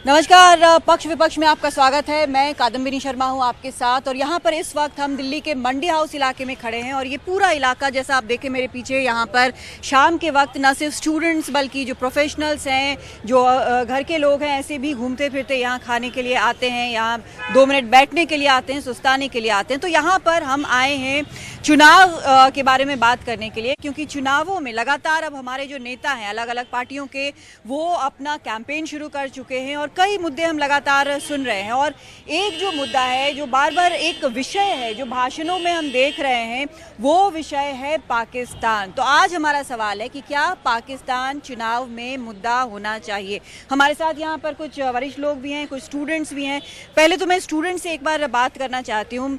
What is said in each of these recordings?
नमस्कार, पक्ष विपक्ष में आपका स्वागत है। मैं कादम्बिनी शर्मा हूं आपके साथ और यहां पर इस वक्त हम दिल्ली के मंडी हाउस इलाके में खड़े हैं और ये पूरा इलाका जैसा आप देखें मेरे पीछे, यहां पर शाम के वक्त न सिर्फ स्टूडेंट्स बल्कि जो प्रोफेशनल्स हैं, जो घर के लोग हैं, ऐसे भी घूमते फिरते यहाँ खाने के लिए आते हैं, यहाँ 2 मिनट बैठने के लिए आते हैं, सुस्ताने के लिए आते हैं। तो यहाँ पर हम आए हैं चुनाव के बारे में बात करने के लिए, क्योंकि चुनावों में लगातार अब हमारे जो नेता हैं अलग अलग पार्टियों के, वो अपना कैंपेन शुरू कर चुके हैं और कई मुद्दे हम लगातार सुन रहे हैं। और एक जो मुद्दा है, जो बार बार एक विषय है जो भाषणों में हम देख रहे हैं, वो विषय है पाकिस्तान। तो आज हमारा सवाल है कि क्या पाकिस्तान चुनाव में मुद्दा होना चाहिए। हमारे साथ यहाँ पर कुछ वरिष्ठ लोग भी हैं, कुछ स्टूडेंट्स भी हैं। पहले तो मैं स्टूडेंट से एक बार बात करना चाहती हूँ,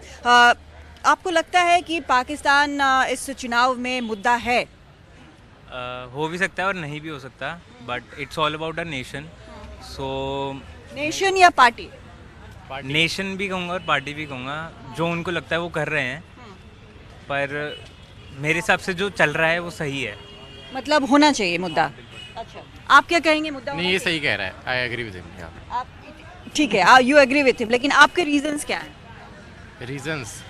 आपको लगता है कि पाकिस्तान इस चुनाव में मुद्दा है? हो भी सकता है और नहीं भी हो सकता, but it's all about a nation. So nation या पार्टी? नेशन भी कहूँगा और पार्टी भी कहूँगा, जो उनको लगता है वो कर रहे हैं, पर मेरे हिसाब से जो चल रहा है वो सही है। मतलब होना चाहिए मुद्दा। अच्छा, आप क्या कहेंगे? मुद्दा नहीं, ये सही कह रहा है। I agree with him. आप ठीक है, यू एग्री विथ हिम, लेकिन आपके रीजंस क्या हैं? रीजंस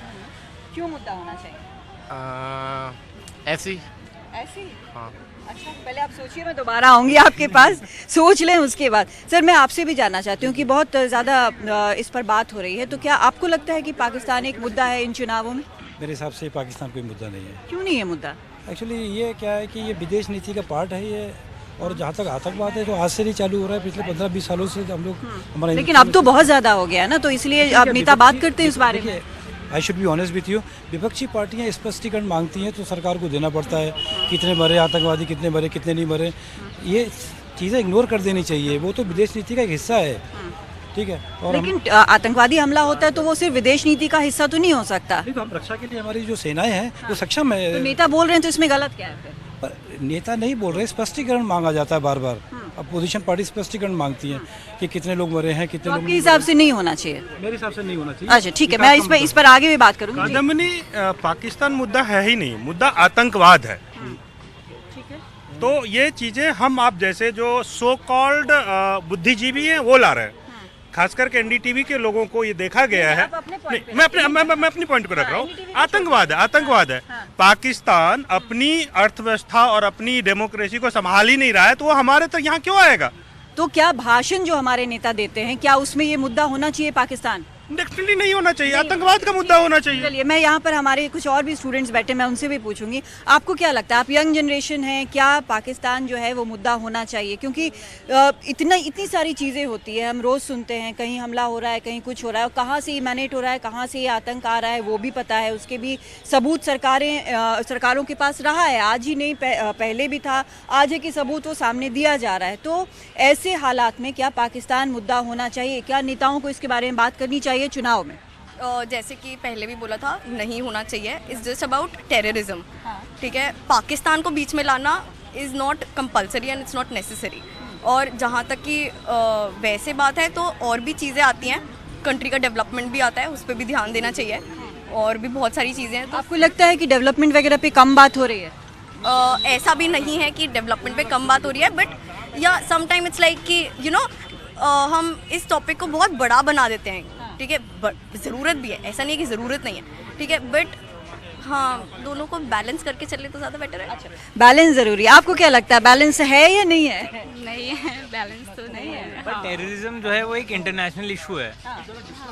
क्यों मुद्दा होना चाहिए? ऐसी ऐसी? हाँ। अच्छा, पहले आप सोचिए, मैं दोबारा आऊँगी आपके पास, सोच लें उसके बाद। सर, मैं आपसे भी जानना चाहती हूँ कि बहुत ज़्यादा इस पर बात हो रही है, तो क्या आपको लगता है कि पाकिस्तान एक मुद्दा है इन चुनावों में? मेरे हिसाब से पाकिस्तान कोई मुद्दा नहीं है। क्यों नहीं है मुद्दा? एक्चुअली ये क्या है कि ये विदेश नीति का पार्ट है ये, और जहाँ तक आतंकवाद है तो आज से नहीं चालू हो रहा है, पिछले 15-20 सालों से हम लोग हमारा। लेकिन अब तो बहुत ज़्यादा हो गया है ना, तो इसलिए आप नेता बात करते हैं इस बारे में। I should be honest with you, विपक्षी पार्टियां स्पष्टीकरण मांगती हैं तो सरकार को देना पड़ता है, कितने मरे आतंकवादी, कितने मरे, कितने नहीं मरे, ये चीज़ें इग्नोर कर देनी चाहिए। वो तो विदेश नीति का एक हिस्सा है, ठीक है। और लेकिन आतंकवादी हमला होता है तो वो सिर्फ विदेश नीति का हिस्सा तो नहीं हो सकता। तो हम रक्षा के लिए हमारी जो सेनाएं हैं वो सक्षम है। तो नेता बोल रहे हैं तो इसमें गलत क्या है? पर नेता नहीं बोल रहे, स्पष्टीकरण मांगा जाता है बार बार। अपोजिशन पार्टी स्पष्टीकरण मांगती है कि कितने लोग मरे हैं, कितने लोग। आपके हिसाब से नहीं होना चाहिए? मेरे हिसाब से नहीं होना चाहिए। अच्छा, ठीक है, मैं इस पर आगे भी बात करूंगी। कादम्बिनी, पाकिस्तान मुद्दा है ही नहीं, मुद्दा आतंकवाद है। ठीक है, तो ये चीजें हम आप जैसे जो सो कॉल्ड बुद्धिजीवी हैं वो ला रहे हैं, खास करके एनडीटीवी के लोगों को ये देखा गया है। नहीं, मैं अपनी पॉइंट को रख रहा हूँ। आतंकवाद है, आतंकवाद है। पाकिस्तान अपनी अर्थव्यवस्था और अपनी डेमोक्रेसी को संभाल ही नहीं रहा है, तो वो हमारे तक यहाँ क्यों आएगा? तो क्या भाषण जो हमारे नेता देते हैं, क्या उसमें ये मुद्दा होना चाहिए पाकिस्तान? डेफिनेटली नहीं होना चाहिए, आतंकवाद का मुद्दा होना चाहिए। चलिए, मैं यहाँ पर हमारे कुछ और भी स्टूडेंट्स बैठे, मैं उनसे भी पूछूंगी, आपको क्या लगता है, आप यंग जनरेशन हैं, क्या पाकिस्तान जो है वो मुद्दा होना चाहिए? क्योंकि इतनी सारी चीज़ें होती है, हम रोज़ सुनते हैं कहीं हमला हो रहा है, कहीं कुछ हो रहा है, और कहाँ से इमेनेट हो रहा है, कहाँ से ये आतंक आ रहा है वो भी पता है, उसके भी सबूत सरकारों के पास रहा है, आज ही नहीं पहले भी था, आज है कि सबूत वो सामने दिया जा रहा है। तो ऐसे हालात में क्या पाकिस्तान मुद्दा होना चाहिए? क्या नेताओं को इसके बारे में बात करनी चाहिए चुनाव में? जैसे कि पहले भी बोला था, नहीं होना चाहिए। इट्स जस्ट अबाउट टेररिज्म, ठीक है। पाकिस्तान को बीच में लाना is not compulsory and it's not necessary. और जहाँ तक कि वैसे बात है तो और भी चीज़ें आती हैं, कंट्री का डेवलपमेंट भी आता है, उस पर भी ध्यान देना चाहिए, और भी बहुत सारी चीज़ें हैं। तो आपको लगता है कि डेवलपमेंट वगैरह पे कम बात हो रही है? ऐसा भी नहीं है कि डेवलपमेंट पे कम बात हो रही है, बट या समटाइम इट्स लाइक कि हम इस टॉपिक को बहुत बड़ा बना देते हैं, ठीक है। ज़रूरत भी है, ऐसा नहीं है कि ज़रूरत नहीं है, ठीक है, बट हाँ, दोनों को बैलेंस करके चले तो ज़्यादा बेटर है। अच्छा, बैलेंस ज़रूरी है। आपको क्या लगता है, बैलेंस है या नहीं है? नहीं है, बैलेंस तो नहीं है। पर टेररिज्म जो है वो एक इंटरनेशनल इशू है।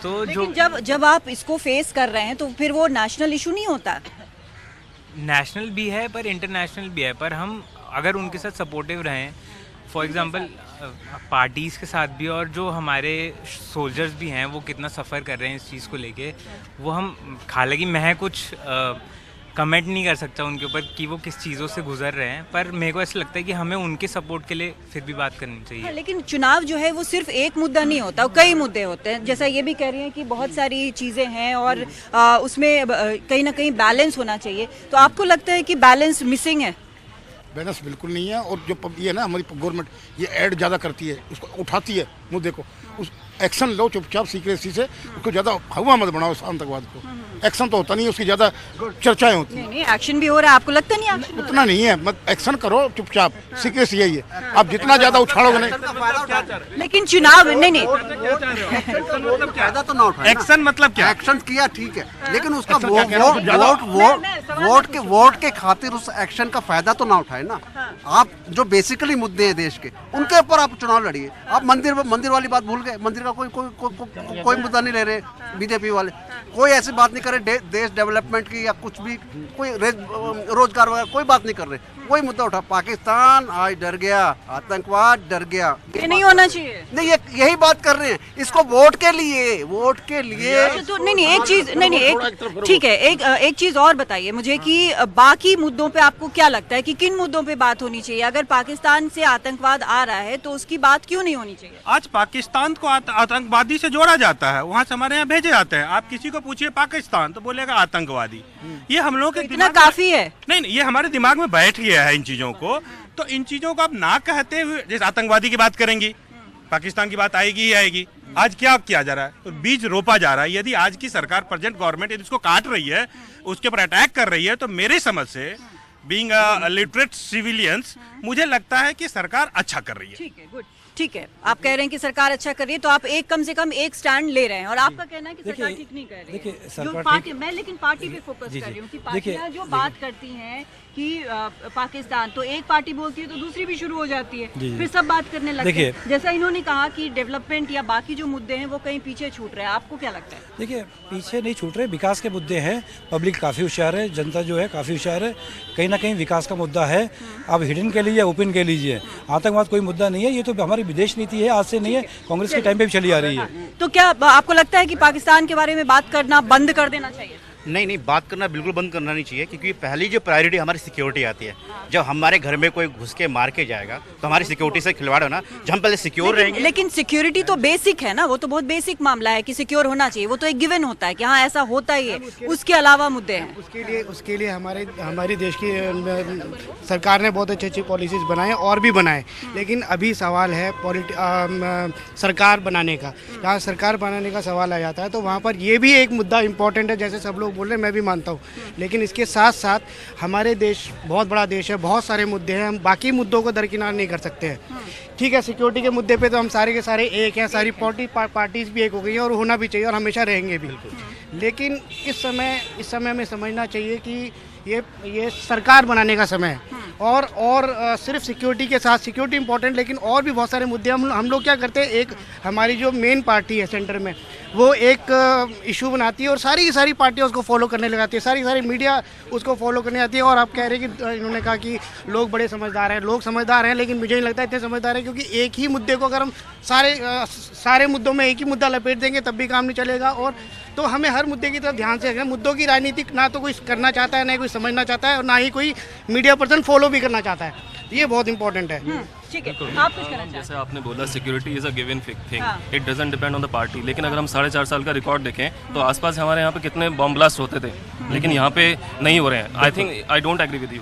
तो लेकिन जब आप इसको फेस कर रहे हैं तो फिर वो नेशनल इशू नहीं होता? नेशनल भी है पर इंटरनेशनल भी है, पर हम अगर उनके साथ सपोर्टिव रहें, फॉर एग्जांपल पार्टीज़ के साथ भी, और जो हमारे सोल्जर्स भी हैं वो कितना सफ़र कर रहे हैं इस चीज़ को लेके, वो हम, हालांकि मैं कुछ कमेंट नहीं कर सकता उनके ऊपर कि वो किस चीज़ों से गुजर रहे हैं, पर मेरे को ऐसा लगता है कि हमें उनके सपोर्ट के लिए फिर भी बात करनी चाहिए। हाँ, लेकिन चुनाव जो है वो सिर्फ एक मुद्दा नहीं होता, कई मुद्दे होते हैं। जैसा ये भी कह रही हैं कि बहुत सारी चीज़ें हैं और उसमें कहीं ना कहीं बैलेंस होना चाहिए। तो आपको लगता है कि बैलेंस मिसिंग है? बैलेंस बिल्कुल नहीं है, और जो ये ना हमारी गवर्नमेंट ये ऐड ज़्यादा करती है, उसको उठाती है मुद्दे को, एक्शन लो चुपचाप सीक्रेसी से, उसको ज़्यादा हवा मत बनाओ आतंकवाद को। एक्शन तो होता नहीं है, उसकी ज़्यादा चर्चाएं होती हैं। नहीं एक्शन भी हो रहा है, आपको लगता नहीं एक्शन उतना नहीं है, मत एक्शन करो चुपचाप, सीक्रेसी यही है। आप जितना ज़्यादा उछालोगे नहीं, लेकिन चुनाव नहीं फायदा तो ना उठाए। एक्शन मतलब क्या? एक्शन किया ठीक है, लेकिन उसका एक्शन क्या कह रहा हूँ? ज़्यादा- वोट के खातिर उस एक्शन का फायदा तो ना उठाए ना। आप जो बेसिकली मुद्दे हैं देश के, उनके ऊपर आप चुनाव लड़िए। आप मंदिर वाली बात भूल गए। मंदिर का कोई मुद्दा नहीं ले रहे बीजेपी वाले। कोई ऐसी बात नहीं कर रहे देश डेवलपमेंट की या कुछ भी, कोई रोजगार वगैरह कोई बात नहीं कर रहे। कोई मुद्दा उठा, पाकिस्तान आज डर गया, आतंकवाद डर गया। ये नहीं होना चाहिए। नहीं, ये यही बात कर रहे हैं। इसको वोट के लिए अच्छा, तो नहीं एक चीज एक ठीक है, एक चीज और बताइए मुझे कि बाकी मुद्दों पे आपको क्या लगता है कि किन मुद्दों पे बात होनी चाहिए? अगर पाकिस्तान से आतंकवाद आ रहा है तो उसकी बात क्यों नहीं होनी चाहिए? आज पाकिस्तान को आतंकवादी से जोड़ा जाता है, वहाँ से हमारे यहाँ भेजे जाते हैं। आप किसी को पूछिए पाकिस्तान तो बोलेगा आतंकवादी। ये हम लोग के इतना दिमाग में- काफी है? नहीं, ये हमारे दिमाग में बैठ गया है इन चीजों को। तो इन चीजों को आप ना कहते हुए, जैसे आतंकवादी की बात करेंगी, पाकिस्तान की बात आएगी ही आएगी। आज क्या किया जा रहा है? तो बीज रोपा जा रहा है। यदि आज की सरकार, प्रेजेंट गवर्नमेंट यदि इसको काट रही है, उसके ऊपर अटैक कर रही है, तो मेरे समझ से बीइंग लिटरेट सिविलियंस, मुझे लगता है कि सरकार अच्छा कर रही है। ठीक है, गुड, ठीक है। आप कह रहे हैं कि सरकार अच्छा कर रही है, तो आप एक कम से कम एक स्टैंड ले रहे हैं, और आपका कहना है कि सरकार ठीक नहीं कर रही है। देखिए, जो सरकार पार्टी, ठीक- मैं लेकिन पार्टी पे फोकस जी, कर रही हूँ कि देखिए, पार्टियां जो बात करती हैं कि पाकिस्तान, तो एक पार्टी बोलती है तो दूसरी भी शुरू हो जाती है, जी। फिर सब बात करने लगते देखिए, हैं। जैसा इन्होंने कहा कि डेवलपमेंट या बाकी जो मुद्दे हैं वो कहीं पीछे छूट रहे हैं, आपको क्या लगता है? देखिए, पीछे नहीं छूट रहे, विकास के मुद्दे हैं। पब्लिक काफ़ी होशियार है, जनता जो है काफ़ी होशियार है। कहीं ना कहीं विकास का मुद्दा है। आप हिडन के लीजिए, ओपन के लीजिए, आतंकवाद कोई मुद्दा नहीं है। ये तो हमारी विदेश नीति है, आज से नहीं है, कांग्रेस के टाइम पे भी चली आ रही है। तो क्या आपको लगता है कि पाकिस्तान के बारे में बात करना बंद कर देना चाहिए? नहीं, बात करना बिल्कुल बंद करना नहीं चाहिए, क्योंकि पहली जो प्रायोरिटी हमारी सिक्योरिटी आती है। जब हमारे घर में कोई घुस के मार के जाएगा तो हमारी सिक्योरिटी से खिलवाड़ होना, जब हम पहले सिक्योर रहेंगे। लेकिन सिक्योरिटी तो बेसिक है ना, वो तो बहुत बेसिक मामला है कि सिक्योर होना चाहिए, वो तो एक गिवन होता है कि हाँ ऐसा होता ही है। उसके अलावा मुद्दे हैं। उसके लिए हमारी देश की सरकार ने बहुत अच्छी पॉलिसीज बनाए और भी बनाए, लेकिन अभी सवाल है सरकार बनाने का। जहाँ सरकार बनाने का सवाल आ जाता है तो वहाँ पर ये भी एक मुद्दा इम्पोर्टेंट है, जैसे सब लोग बोल रहे हैं, मैं भी मानता हूँ। लेकिन इसके साथ साथ हमारे देश बहुत बड़ा देश है, बहुत सारे मुद्दे हैं, हम बाकी मुद्दों को दरकिनार नहीं कर सकते हैं। ठीक है, सिक्योरिटी के मुद्दे पे तो हम सारे के सारे एक हैं, सारी पार्टीज भी एक हो गई हैं और होना भी चाहिए और हमेशा रहेंगे भी। लेकिन इस समय हमें समझना चाहिए कि ये सरकार बनाने का समय है, और सिर्फ सिक्योरिटी के साथ, सिक्योरिटी इंपॉर्टेंट, लेकिन और भी बहुत सारे मुद्दे हम लोग क्या करते हैं, एक हमारी जो मेन पार्टी है सेंटर में, वो एक इशू बनाती है और सारी की सारी पार्टियाँ उसको फॉलो करने लगाती है, सारी मीडिया उसको फॉलो करने आती है। और आप कह रहे हैं कि इन्होंने कहा कि लोग बड़े समझदार हैं, लोग समझदार हैं, लेकिन मुझे नहीं लगता इतने समझदार हैं, क्योंकि एक ही मुद्दे को अगर हम सारे मुद्दों में एक ही मुद्दा लपेट देंगे तब भी काम नहीं चलेगा। और तो हमें हर मुद्दे की तरफ ध्यान से, मुद्दों की राजनीति ना तो कोई करना चाहता है, ना कोई समझना चाहता है, और ना ही कोई मीडिया पर्सन फॉलो भी करना चाहता है। ये बहुत इंपॉर्टेंट है। ठीक है, आप कुछ कहना जैसे आपने बोला security is a given thing, it doesn't depend on the party. लेकिन अगर हम 4.5 साल का रिकॉर्ड देखें तो आसपास हमारे यहाँ पे कितने बॉम्ब ब्लास्ट होते थे, लेकिन यहाँ पे नहीं हो रहे हैं। I don't agree with you.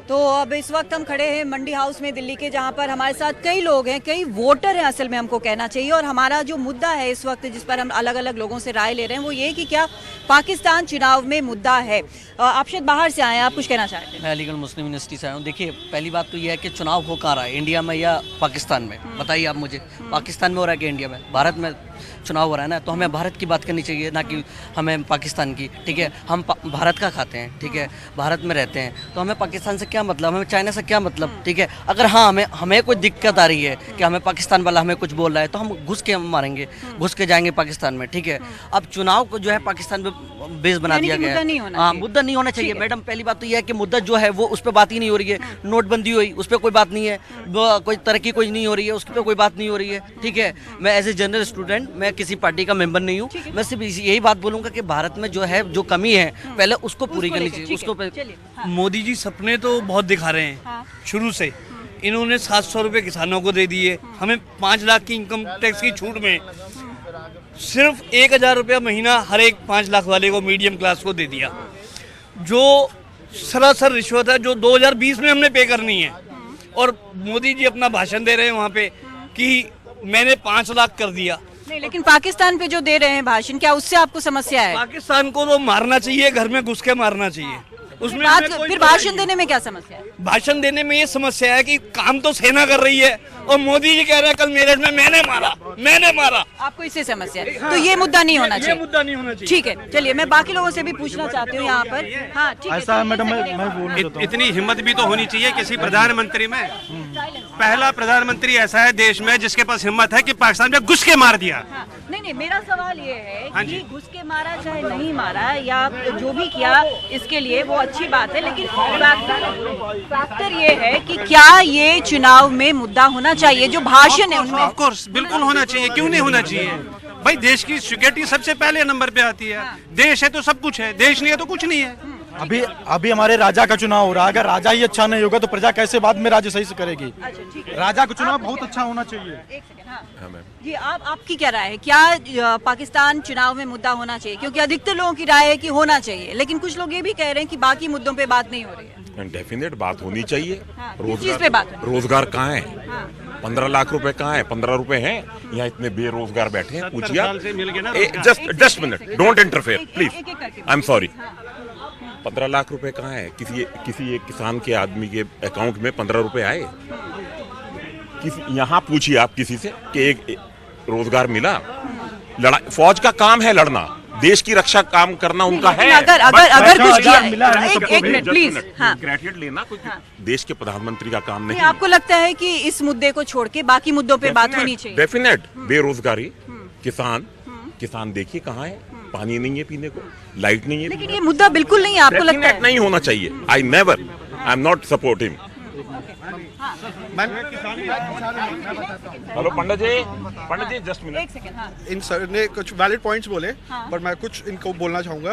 तो अब इस वक्त हम खड़े हैं मंडी हाउस में दिल्ली के, जहां पर हमारे साथ कई लोग हैं, कई वोटर हैं असल में हमको कहना चाहिए। और हमारा जो मुद्दा है इस वक्त जिस पर हम अलग अलग लोगों से राय ले रहे हैं वो ये कि क्या पाकिस्तान चुनाव में मुद्दा है। आप शायद बाहर से आए हैं, आप कुछ कहना चाहते हैं? मैं अलीगढ़ मुस्लिम यूनिवर्सिटी से आया हूँ। देखिए, पहली बात तो ये है कि चुनाव हो कहाँ रहा है, इंडिया में या पाकिस्तान में? बताइए आप मुझे। पाकिस्तान में हो रहा है कि इंडिया में? भारत में चुनाव हो रहा है ना, तो हमें भारत की बात करनी चाहिए, ना कि हमें पाकिस्तान की। ठीक है, हम भारत का खाते हैं, ठीक है, भारत में रहते हैं, तो हमें पाकिस्तान से क्या मतलब, हमें चाइना से क्या मतलब? ठीक है, अगर हाँ हमें कोई दिक्कत आ रही है कि हमें पाकिस्तान वाला हमें कुछ बोल रहा है तो हम घुस के मारेंगे, घुस के जाएंगे पाकिस्तान में। ठीक है, अब चुनाव को जो है पाकिस्तान में बेस बना दिया गया है। हाँ, मुद्दा नहीं होना चाहिए मैडम। पहली बात तो यह है कि मुद्दा जो है वो उस पर बात ही नहीं हो रही है। नोटबंदी हुई, उस पर कोई बात नहीं है, कोई तरक्की कोई नहीं हो रही है, उस पर कोई बात नहीं हो रही है। ठीक है, मैं एज ए जनरल स्टूडेंट, मैं किसी पार्टी का मेंबर नहीं हूँ, मैं सिर्फ यही बात बोलूंगा कि भारत में जो है जो कमी है पहले उसको पूरी करनी चाहिए। उसको मोदी जी सपने तो बहुत दिखा रहे हैं शुरू से। इन्होंने 700 रुपये किसानों को दे दिए, हमें 5 लाख की इनकम टैक्स की छूट में सिर्फ 1000 रुपया महीना हर एक 5 लाख वाले को, मीडियम क्लास को दे दिया। जो सरासर रिश्वत है जो 2020 में हमने पे करनी है। और मोदी जी अपना भाषण दे रहे हैं वहाँ पे कि मैंने 5 लाख कर दिया। नहीं, लेकिन पाकिस्तान पे जो दे रहे हैं भाषण, क्या उससे आपको समस्या है? पाकिस्तान को तो मारना चाहिए, घर में घुस के मारना चाहिए। उसमें फिर भाषण देने में क्या समस्या है? भाषण देने में ये समस्या है कि काम तो सेना कर रही है और मोदी जी कह रहे हैं कल मेरठ में मैंने मारा। आपको इससे समस्या है? तो ये मुद्दा नहीं होना चाहिए। ये मुद्दा नहीं होना चाहिए। ठीक है, चलिए मैं बाकी लोगों से भी पूछना चाहती हूँ यहाँ पर। हाँ ठीक है, ऐसा मैडम मैं इतनी हिम्मत भी तो होनी चाहिए किसी प्रधानमंत्री में। पहला प्रधानमंत्री ऐसा है देश में जिसके पास हिम्मत है कि पाकिस्तान में घुस के मार दिया। नहीं, मेरा सवाल ये है कि घुस के मारा चाहे नहीं मारा या जो भी किया, इसके लिए वो अच्छी बात है, लेकिन फैक्टर ये है कि क्या ये चुनाव में मुद्दा होना चाहिए जो भाषण है उनमें? ऑफ कोर्स बिल्कुल होना चाहिए, क्यों नहीं होना चाहिए भाई। देश की सिक्योरिटी सबसे पहले नंबर पे आती है। देश है तो सब कुछ है, देश नहीं है तो कुछ नहीं है। अभी हमारे राजा का चुनाव हो रहा है, अगर राजा ही अच्छा नहीं होगा तो प्रजा कैसे बाद में राज्य सही से करेगी? राजा का चुनाव बहुत अच्छा होना चाहिए। एक सेकंड, हाँ जी, आपकी क्या राय है? क्या पाकिस्तान चुनाव में मुद्दा होना चाहिए? क्योंकि अधिकतर लोगों की राय है कि होना चाहिए, लेकिन कुछ लोग ये भी कह रहे हैं कि बाकी मुद्दों पे बात नहीं हो रही है। डेफिनेट बात होनी चाहिए। रोजगार कहाँ है? 15 लाख रुपए कहाँ है? 15 रुपए हैं? यहाँ इतने बेरोजगार बैठे हैं, पूछिए। Just minute, don't interfere please, I am sorry. 15 lakh रुपए कहाँ है? किसी एक किसान के आदमी के अकाउंट में 15 रुपए आए? यहाँ पूछिए आप किसी से कि एक रोजगार मिला? फौज का काम है लड़ना, देश की रक्षा काम करना उनका है। अगर कुछ किया, एक मिनट प्लीज, ग्रेजुएट लेना कोई देश के प्रधानमंत्री का काम नहीं। आपको लगता है कि इस मुद्दे को छोड़ के बाकी मुद्दों पे बात होनी चाहिए? डेफिनेट। बेरोजगारी, किसान देखिए कहाँ है, पानी नहीं है पीने को, लाइट नहीं है। लेकिन ये मुद्दा बिल्कुल नहीं है, आपको लगता है? नहीं होना चाहिए। I am not supporting. Hello Pandit ji just minute. एक सेकंड, हाँ। इन सर ने कुछ वैलिड पॉइंट्स बोले, पर मैं कुछ इनको बोलना चाहूँगा।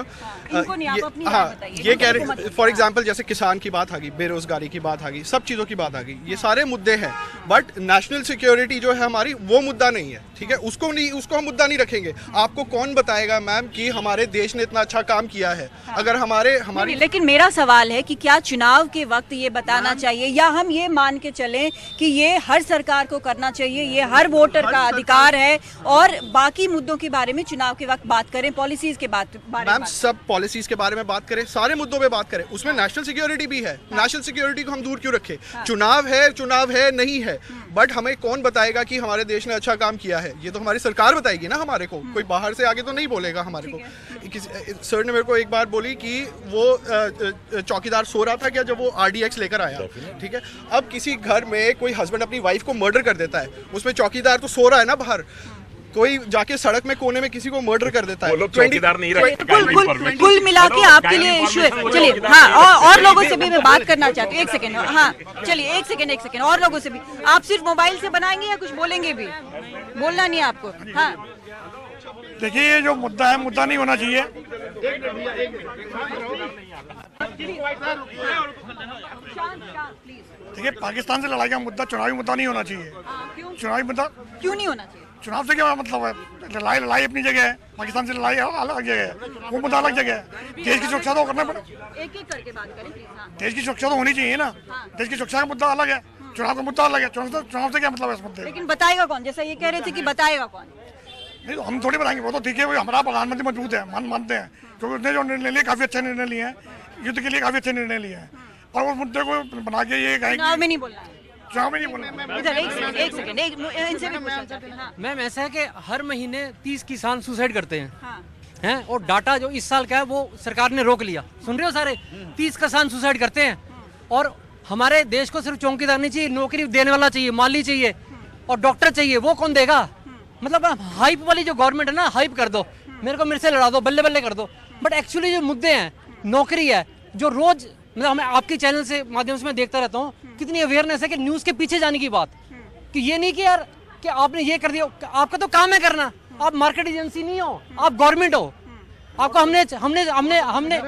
ये कह रहे, फॉर एग्जांपल जैसे किसान की बात आ गई, बेरोजगारी की बात आ गई, सब चीज़ों की बात आ गई, ये सारे मुद्दे हैं। बट नेशनल सिक्योरिटी जो है हमारी, वो मुद्दा नहीं है, ठीक है? उसको हम मुद्दा नहीं रखेंगे। आपको कौन बताएगा मैम कि हमारे देश ने इतना अच्छा काम किया है? अगर हमारी लेकिन मेरा सवाल है कि क्या चुनाव के वक्त ये बताना चाहिए, या हम ये मान के चलें कि ये हर सरकार को करना चाहिए, ये हर वोटर का अधिकार है, और बाकी मुद्दों के बारे में चुनाव के वक्त बात करें, पॉलिसीज के बारे मैम सब पॉलिसीज के बारे में बात करें, सारे मुद्दों पे बात करें, उसमें नेशनल सिक्योरिटी भी है। नेशनल सिक्योरिटी को हम दूर क्यों रखें? चुनाव है नहीं है, बट हमें कौन बताएगा कि हमारे देश ने अच्छा काम किया है? ये तो हमारी सरकार बताएगी ना हमारे को, कोई बाहर से आगे तो नहीं बोलेगा हमारे को। सर ने मेरे को एक बार बोली कि वो चौकीदार सो रहा था क्या जब वो RDX लेकर आया, ठीक है? अब किसी घर में कोई हस्बैंड अपनी वाइफ को मर्डर कर देता है, उसमें चौकीदार तो सो रहा है ना बाहर, कोई जाके सड़क में कोने में किसी को मर्डर कर देता है। चौकीदार नहीं रखते। कुल मिला के आपके लिए इशू है। चलिए, हाँ, और लोगों से भी मैं बात करना चाहती हूँ। एक सेकंड, हाँ चलिए, एक सेकंड, और लोगों से भी। आप सिर्फ मोबाइल से बनाएंगे या कुछ बोलेंगे भी? बोलना नहीं है आपको? हाँ देखिए, ये जो मुद्दा है, मुद्दा नहीं होना चाहिए। देखिए, पाकिस्तान से लड़ाई का मुद्दा चुनावी मुद्दा नहीं होना चाहिए। चुनावी मुद्दा क्यों नहीं होना चाहिए? चुनाव से क्या मतलब है? लड़ाई अपनी जगह है, पाकिस्तान से लड़ाई अलग जगह है, वो मुद्दा अलग जगह है। देश की सुरक्षा तो करना पड़े, एक एक करके बात करें प्लीज। हाँ। देश की सुरक्षा तो होनी चाहिए ना। देश की सुरक्षा का मुद्दा अलग है, चुनाव का मुद्दा अलग है। चुनाव से क्या मतलब है इस मुद्दे? लेकिन बताएगा कौन? जैसा ये कह रहे थे कि बताएगा कौन? नहीं, हम थोड़ी बताएंगे, वो तो ठीक है, वो हमारा प्रधानमंत्री मजबूत है, मानते हैं, क्योंकि उसने जो निर्णय लिए काफी अच्छे निर्णय लिए हैं, युद्ध के लिए काफी अच्छे निर्णय लिए हैं, और उस मुद्दे को बना के ये चुनाव में नहीं बोलना है। चुनाव में नहीं बोलना। इधर एक सेकंड, इनसे भी पूछना चाहते हैं। मैम ऐसा है कि हर महीने 30 किसान सुसाइड करते हैं, हैं, और डाटा जो इस साल का है वो सरकार ने रोक लिया। सुन रहे हो सारे? 30 किसान सुसाइड करते हैं, और हमारे देश को सिर्फ चौकीदार नहीं चाहिए, नौकरी देने वाला चाहिए, माली चाहिए, और डॉक्टर चाहिए। वो कौन देगा? मतलब हाइप वाली जो गवर्नमेंट है ना, हाइप कर दो, मेरे से लड़ा दो, बल्ले बल्ले कर दो, बट एक्चुअली जो मुद्दे हैं, नौकरी है, जो रोज मतलब हमें आपके चैनल से माध्यम से मैं देखता रहता हूँ, कितनी अवेयरनेस है कि न्यूज़ के पीछे जाने की बात, कि ये नहीं कि यार कि आपने ये कर दिया, आपका तो काम है करना, आप मार्केट एजेंसी नहीं हो, आप गवर्नमेंट हो। आपको हमने हमने हमने हमने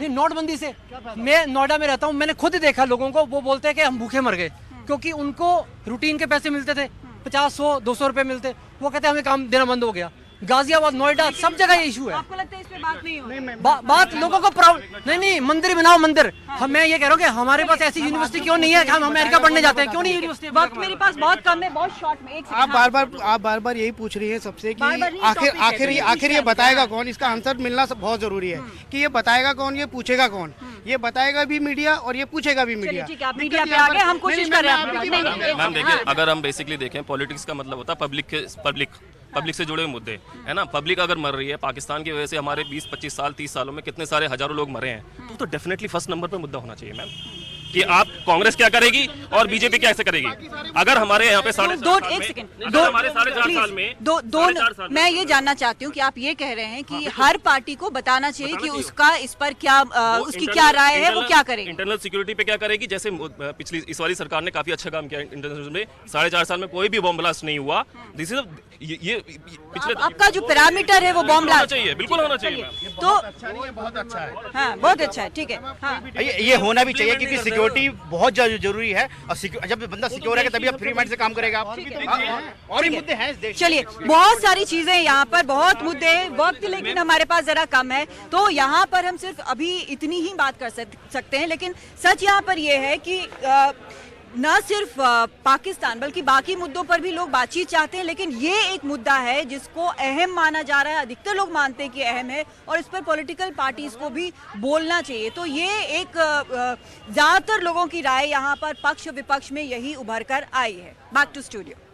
नोटबंदी से, मैं नोएडा में रहता हूँ, मैंने खुद देखा लोगों को, वो बोलते हैं कि हम भूखे मर गए, क्योंकि उनको रूटीन के पैसे मिलते थे, 50, 100, 200 रुपए मिलते, वो कहते हैं हमें काम देना बंद हो गया। गाजियाबाद, नोएडा, सब जगह ये इशू है। आपको लगता है इस पे बात नहीं हो रही। बात लोगों को नहीं मंदिर बनाओ मंदिर। हम मैं ये कह रहा हूँ कि हमारे पास ऐसी यूनिवर्सिटी क्यों नहीं है कि हम अमेरिका पढ़ने जाते हैं, क्यों नहीं यूनिवर्सिटी? वक्त मेरे पास बहुत कम है, बहुत शॉर्ट में। आप बार बार यही पूछ रही हैं सबसे कि आखिर ये बताएगा कौन? इसका आंसर मिलना बहुत जरूरी है कि ये बताएगा कौन, ये पूछेगा कौन। ये बताएगा भी मीडिया और ये पूछेगा भी मीडिया। ठीक है, आप मीडिया पे आगे हम कोशिश कर रहे हैं। मैम देखिए, अगर हम बेसिकली देखें पॉलिटिक्स का मतलब होता है पब्लिक से जुड़े हुए मुद्दे, है ना। पब्लिक अगर मर रही है, पाकिस्तान की वजह से हमारे 20-25 साल 30 सालों में कितने सारे हजारों लोग मरे हैं, तो डेफिनेटली फर्स्ट नंबर पे मुद्दा होना चाहिए मैम कि आप कांग्रेस क्या करेगी और बीजेपी कैसे करेगी। अगर हमारे यहाँ पे एक सेकंड, हमारे 4.5 साल में मैं ये जानना चाहती हूँ कि आप ये कह रहे हैं कि हर पार्टी को बताना चाहिए कि उसका इस पर क्या उसकी क्या राय है, वो क्या करेगी इंटरनल सिक्योरिटी पे क्या करेगी। जैसे पिछली इस वाली सरकार ने काफी अच्छा काम किया इंटरनल में, 4.5 साल में कोई भी बॉम्ब ब्लास्ट नहीं हुआ। दिस इज ये पिछले आपका जो पैरामीटर है वो बॉम्ब ब्लास्ट चाहिए, बिल्कुल होना चाहिए। तो बहुत अच्छा है, हाँ बहुत अच्छा है, ठीक है। ये होना भी चाहिए क्योंकि सिक्योरिटी बहुत जरूरी है और जब बंदा सिक्योर है तभी आप फ्री माइंड से काम करेगा। और भी मुद्दे हैं इस देश। चलिए, बहुत सारी चीजें यहाँ पर, बहुत मुद्दे, वक्त लेकिन हमारे पास जरा कम है, तो यहाँ पर हम सिर्फ अभी इतनी ही बात कर सकते हैं। लेकिन सच यहाँ पर यह है कि न सिर्फ पाकिस्तान बल्कि बाकी मुद्दों पर भी लोग बातचीत चाहते हैं, लेकिन ये एक मुद्दा है जिसको अहम माना जा रहा है। अधिकतर लोग मानते हैं कि अहम है और इस पर पॉलिटिकल पार्टीज को भी बोलना चाहिए। तो ये एक ज्यादातर लोगों की राय यहाँ पर पक्ष विपक्ष में यही उभर कर आई है। Back to studio.